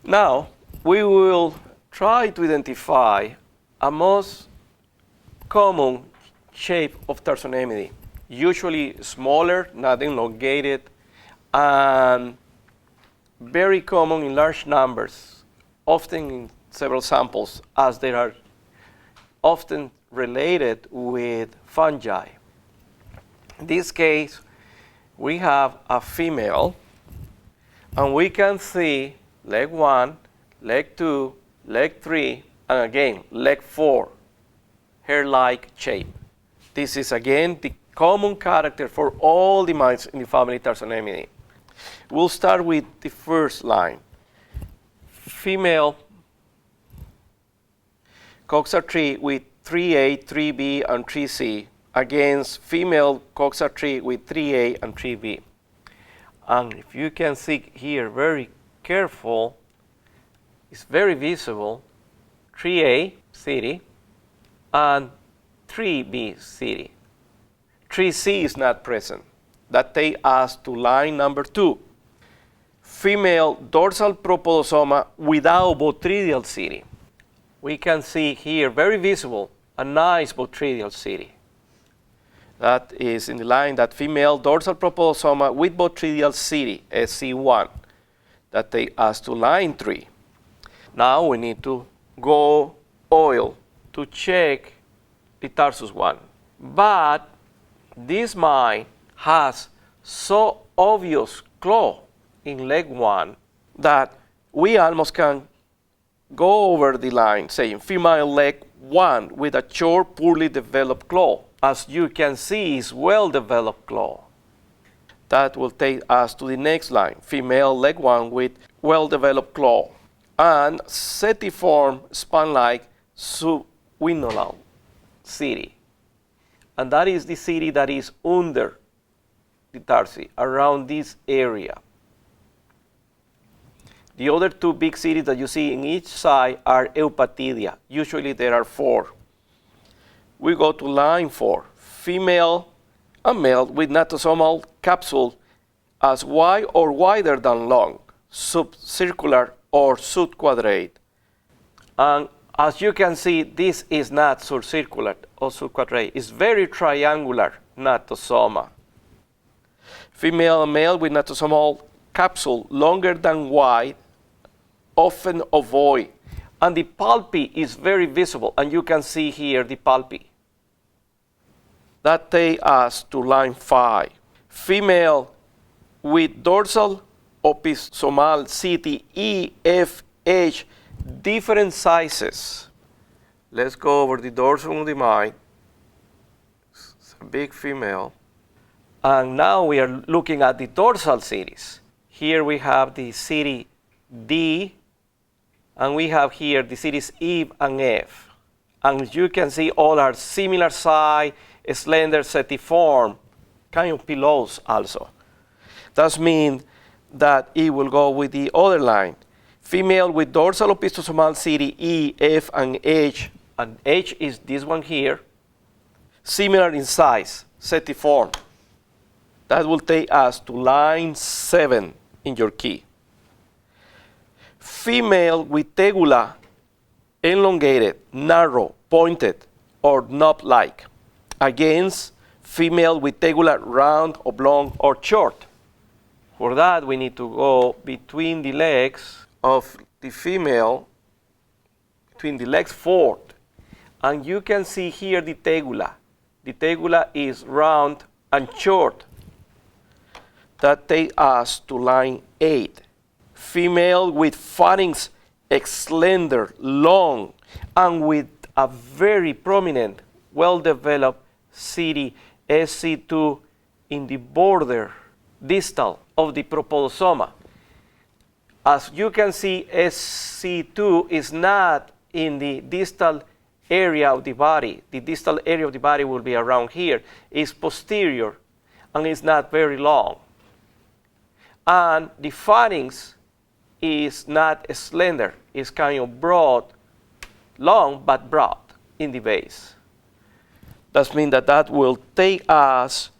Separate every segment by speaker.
Speaker 1: Now, we will try to identify a most common shape of tarsonemity, usually smaller, not elongated, and very common in large numbers, often in several samples, as they are often related with fungi. In this case, we have a female, and we can see leg 1, leg 2, leg 3, and again, leg 4, hair-like shape. This is again the common character for all the mites in the family Tarsonemini. We'll start with the first line. Female coxa tree with 3A, 3B, and 3C against female coxa tree with 3A and 3B. And if you can see here very careful, it's very visible, 3A city and 3B city. 3C is not present. That takes us to line number 2. Female dorsal propodosoma without botryoidal city. We can see here, very visible, a nice botryoidal city. That is in the line that female dorsal propodosoma with botryoidal city, SC1. That takes us to line 3. Now we need to go oil to check the tarsus 1. But this mite has so obvious claw in leg 1 that we almost can go over the line saying female leg 1 with a short, poorly developed claw. As you can see, is well-developed claw. That will take us to the next line, female leg 1 with well-developed claw and setiform span-like subinguinal city. And that is the city that is under the tarsi, around this area. The other two big cities that you see in each side are eupatidia. Usually there are 4. We go to line 4. Female and male with natosomal capsule as wide or wider than long, subcircular or subquadrate. And as you can see, this is not subcircular or subquadrate. It's very triangular natosoma. Female and male with natosomal capsule longer than wide, often ovoid. And the palpi is very visible, and you can see here the palpi. That takes us to line 5. Female with dorsal opistomal city E, F, H, different sizes. Let's go over the dorsum of the mite. It's a big female. And now we are looking at the dorsal cities. Here we have the city D, and we have here the cities E and F. And you can see all are similar size, slender, setiform, kind of pillows also. That means that it will go with the other line. Female with dorsal opistosomal city E, F, and H is this one here, similar in size, setiform. That will take us to line 7 in your key. Female with tegula elongated, narrow, pointed, or knob-like, against female with tegula round, oblong, or short. For that, we need to go between the legs of the female, between the legs 4, and you can see here the tegula. The tegula is round and short. That takes us to line 8. Female with pharynx slender, long, and with a very prominent, well-developed city SC2 in the border, distal of the propodosoma. As you can see, SC2 is not in the distal area of the body. The distal area of the body will be around here. It's posterior, and it's not very long. And the pharynx is not slender. It's kind of broad, long, but broad in the base. That means that that will take us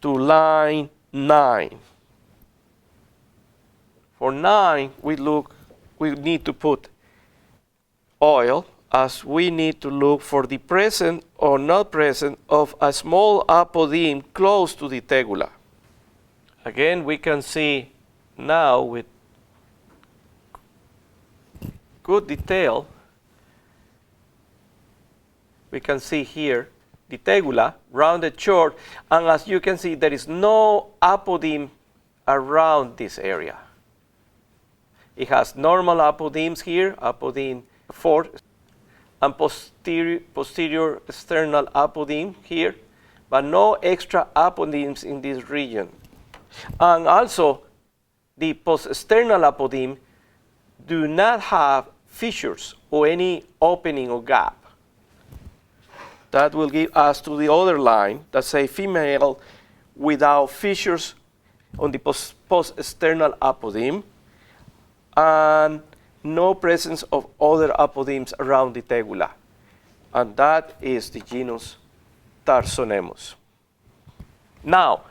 Speaker 1: to line 9. For 9, we look we need to put oil, as we need to look for the presence or not presence of a small apodeme close to the tegula. Again, we can see now with good detail, we can see here the tegula, rounded short, and as you can see, there is no apodeme around this area. It has normal apodemes here, apodeme 4, and posterior external apodeme here, but no extra apodemes in this region. And also, the post-external apodeme do not have fissures or any opening or gap. That will give us to the other line that say female without fissures on the post-external apodeme and no presence of other apodemes around the tegula. And that is the genus Tarsonemus. Now,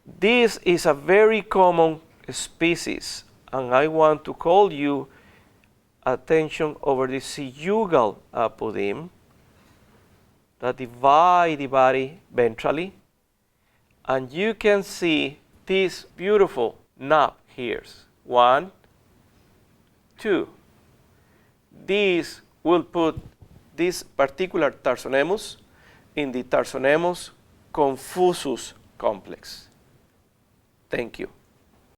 Speaker 1: this is a very common species, and I want to call you attention over the ceugal apodeme that divide the body ventrally, and you can see this beautiful knob here. 1, 2. This will put this particular Tarsonemus in the Tarsonemus confusus complex. Thank you.